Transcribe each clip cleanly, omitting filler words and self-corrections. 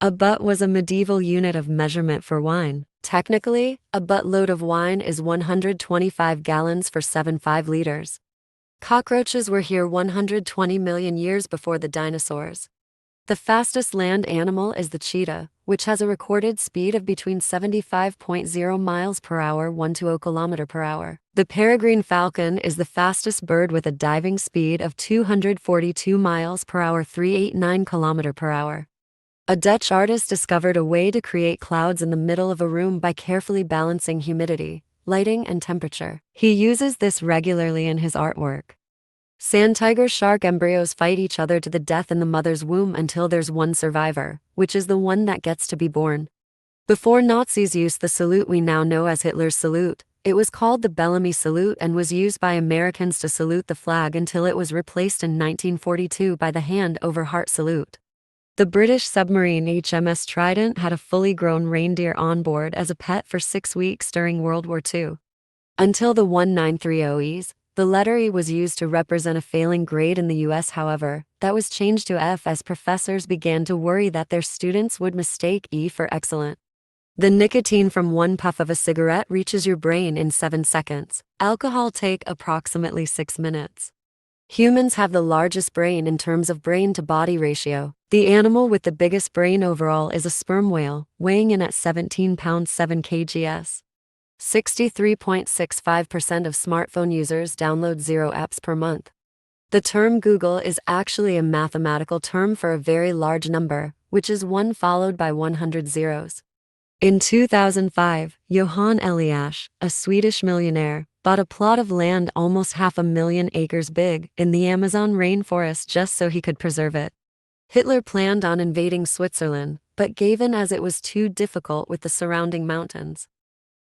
A butt was a medieval unit of measurement for wine. Technically, a buttload of wine is 125 gallons for 75 liters. Cockroaches were here 120 million years before the dinosaurs. The fastest land animal is the cheetah, which has a recorded speed of between 75.0 miles per hour 1 kilometer per hour. The peregrine falcon is the fastest bird with a diving speed of 242 miles per hour 389 kilometer per hour. A Dutch artist discovered a way to create clouds in the middle of a room by carefully balancing humidity, lighting, and temperature. He uses this regularly in his artwork. Sand tiger shark embryos fight each other to the death in the mother's womb until there's one survivor, which is the one that gets to be born. Before Nazis used the salute we now know as Hitler's salute, it was called the Bellamy salute and was used by Americans to salute the flag until it was replaced in 1942 by the hand-over-heart salute. The British submarine HMS Trident had a fully grown reindeer on board as a pet for 6 weeks during World War II. Until the 1930s, the letter E was used to represent a failing grade in the US. However, that was changed to F as professors began to worry that their students would mistake E for excellent. The nicotine from one puff of a cigarette reaches your brain in 7 seconds. Alcohol take approximately 6 minutes. Humans have the largest brain in terms of brain-to-body ratio. The animal with the biggest brain overall is a sperm whale, weighing in at 17 pounds 7 kgs. 63.65% of smartphone users download 0 apps per month. The term Google is actually a mathematical term for a very large number, which is 1 followed by 100 zeros. In 2005, Johan Eliash, a Swedish millionaire, bought a plot of land almost 500,000 acres big in the Amazon rainforest just so he could preserve it. Hitler planned on invading Switzerland, but gave in as it was too difficult with the surrounding mountains.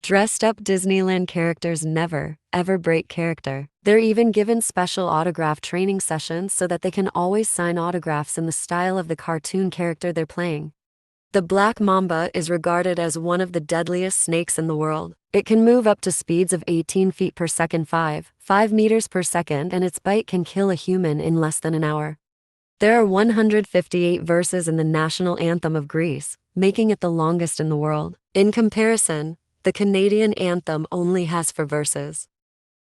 Dressed-up Disneyland characters never, ever break character. They're even given special autograph training sessions so that they can always sign autographs in the style of the cartoon character they're playing. The black mamba is regarded as one of the deadliest snakes in the world. It can move up to speeds of 18 feet per second 5 meters per second, and its bite can kill a human in less than an hour. There are 158 verses in the national anthem of Greece, making it the longest in the world. In comparison, the Canadian anthem only has 4 verses.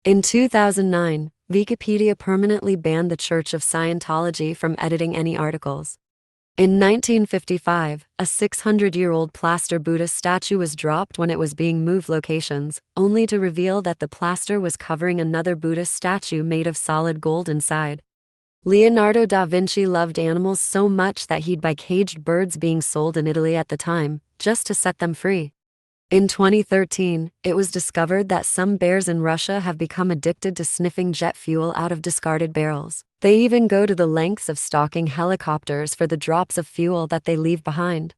In 2009, Wikipedia permanently banned the Church of Scientology from editing any articles. In 1955, a 600-year-old plaster Buddhist statue was dropped when it was being moved locations, only to reveal that the plaster was covering another Buddhist statue made of solid gold inside. Leonardo da Vinci loved animals so much that he'd buy caged birds being sold in Italy at the time, just to set them free. In 2013, it was discovered that some bears in Russia have become addicted to sniffing jet fuel out of discarded barrels. They even go to the lengths of stalking helicopters for the drops of fuel that they leave behind.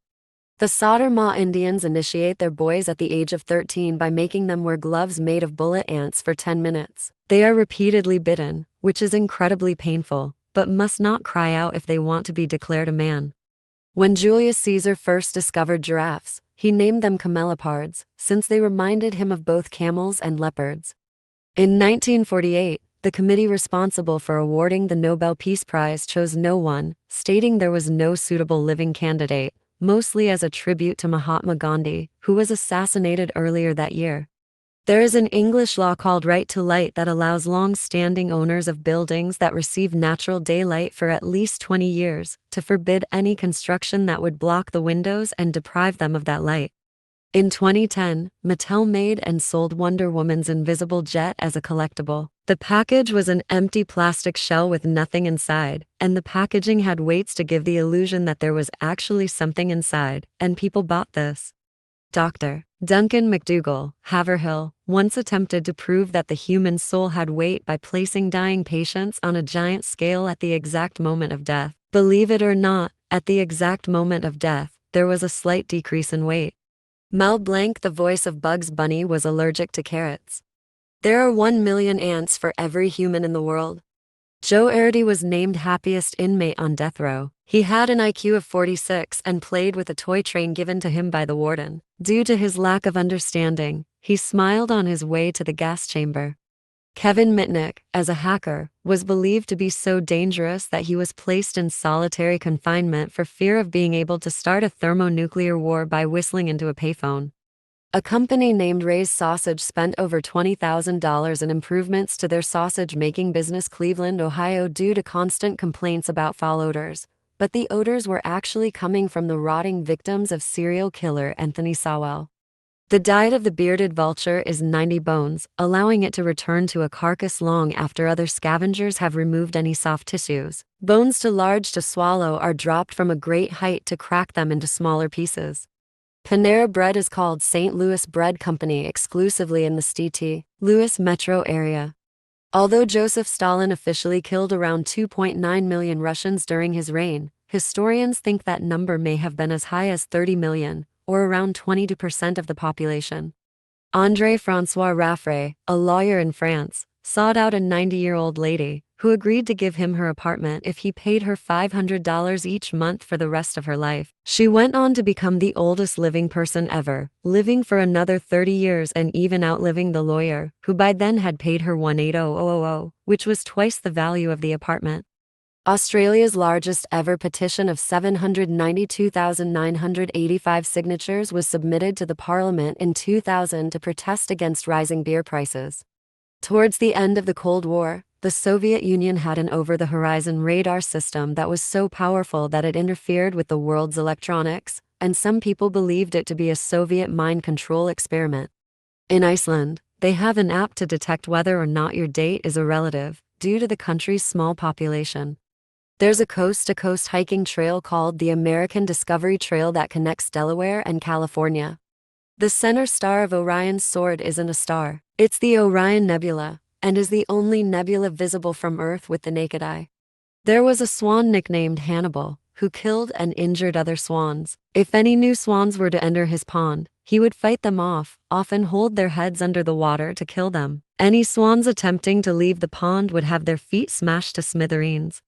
The Sadarma Indians initiate their boys at the age of 13 by making them wear gloves made of bullet ants for 10 minutes. They are repeatedly bitten, which is incredibly painful, but must not cry out if they want to be declared a man. When Julius Caesar first discovered giraffes, he named them camelopards, since they reminded him of both camels and leopards. In 1948, the committee responsible for awarding the Nobel Peace Prize chose no one, stating there was no suitable living candidate, mostly as a tribute to Mahatma Gandhi, who was assassinated earlier that year. There is an English law called Right to Light that allows long-standing owners of buildings that receive natural daylight for at least 20 years to forbid any construction that would block the windows and deprive them of that light. In 2010, Mattel made and sold Wonder Woman's invisible jet as a collectible. The package was an empty plastic shell with nothing inside, and the packaging had weights to give the illusion that there was actually something inside, and people bought this. Dr. Duncan McDougall, Haverhill, once attempted to prove that the human soul had weight by placing dying patients on a giant scale at the exact moment of death. Believe it or not, at the exact moment of death, there was a slight decrease in weight. Mel Blanc, the voice of Bugs Bunny, was allergic to carrots. There are 1 million ants for every human in the world. Joe Erdy was named happiest inmate on death row. He had an IQ of 46 and played with a toy train given to him by the warden. Due to his lack of understanding, he smiled on his way to the gas chamber. Kevin Mitnick, as a hacker, was believed to be so dangerous that he was placed in solitary confinement for fear of being able to start a thermonuclear war by whistling into a payphone. A company named Ray's Sausage spent over $20,000 in improvements to their sausage-making business Cleveland, Ohio due to constant complaints about foul odors, but the odors were actually coming from the rotting victims of serial killer Anthony Sowell. The diet of the bearded vulture is 90 bones, allowing it to return to a carcass long after other scavengers have removed any soft tissues. Bones too large to swallow are dropped from a great height to crack them into smaller pieces. Panera Bread is called St. Louis Bread Company exclusively in the St. Louis metro area. Although Joseph Stalin officially killed around 2.9 million Russians during his reign, historians think that number may have been as high as 30 million, or around 22% of the population. André François Raffray, a lawyer in France, sought out a 90-year-old lady who agreed to give him her apartment if he paid her $500 each month for the rest of her life. She went on to become the oldest living person ever, living for another 30 years and even outliving the lawyer, who by then had paid her $180,000, which was twice the value of the apartment. Australia's largest ever petition of 792,985 signatures was submitted to the parliament in 2000 to protest against rising beer prices. Towards the end of the Cold War, the Soviet Union had an over-the-horizon radar system that was so powerful that it interfered with the world's electronics, and some people believed it to be a Soviet mind control experiment. In Iceland, they have an app to detect whether or not your date is a relative, due to the country's small population. There's a coast-to-coast hiking trail called the American Discovery Trail that connects Delaware and California. The center star of Orion's sword isn't a star, it's the Orion Nebula, and is the only nebula visible from Earth with the naked eye. There was a swan nicknamed Hannibal, who killed and injured other swans. If any new swans were to enter his pond, he would fight them off, often hold their heads under the water to kill them. Any swans attempting to leave the pond would have their feet smashed to smithereens.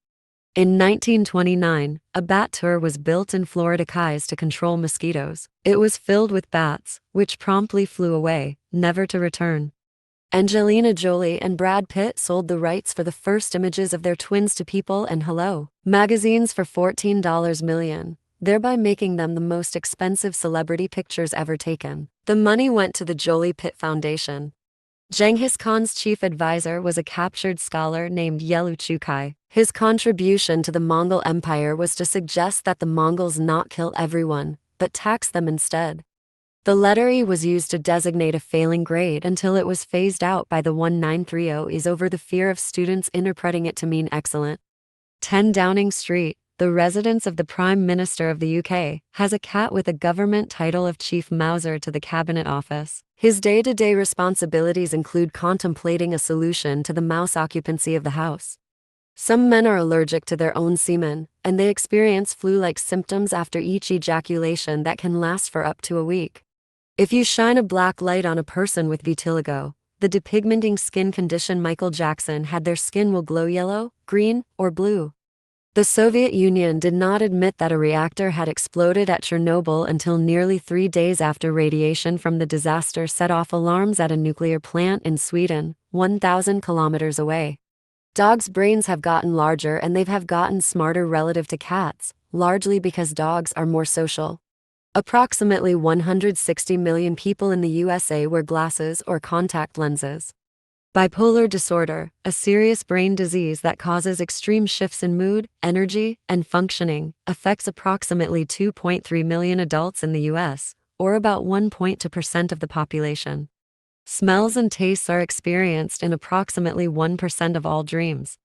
In 1929, a bat tour was built in Florida Keys to control mosquitoes. It was filled with bats, which promptly flew away, never to return. Angelina Jolie and Brad Pitt sold the rights for the first images of their twins to People and Hello magazines for $14 million, thereby making them the most expensive celebrity pictures ever taken. The money went to the Jolie-Pitt Foundation. Genghis Khan's chief advisor was a captured scholar named Yelu Chukai. His contribution to the Mongol Empire was to suggest that the Mongols not kill everyone, but tax them instead. The letter E was used to designate a failing grade until it was phased out by the 1930s over the fear of students interpreting it to mean excellent. 10 Downing Street, the residence of the Prime Minister of the UK, has a cat with a government title of Chief Mouser to the Cabinet Office. His day-to-day responsibilities include contemplating a solution to the mouse occupancy of the house. Some men are allergic to their own semen, and they experience flu-like symptoms after each ejaculation that can last for up to a week. If you shine a black light on a person with vitiligo, the depigmenting skin condition Michael Jackson had, their skin will glow yellow, green, or blue. The Soviet Union did not admit that a reactor had exploded at Chernobyl until nearly 3 days after radiation from the disaster set off alarms at a nuclear plant in Sweden, 1,000 kilometers away. Dogs' brains have gotten larger and they've gotten smarter relative to cats, largely because dogs are more social. Approximately 160 million people in the USA wear glasses or contact lenses. Bipolar disorder, a serious brain disease that causes extreme shifts in mood, energy, and functioning, affects approximately 2.3 million adults in the US, or about 1.2% of the population. Smells and tastes are experienced in approximately 1% of all dreams.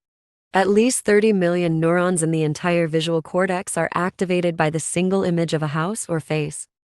At least 30 million neurons in the entire visual cortex are activated by the single image of a house or face.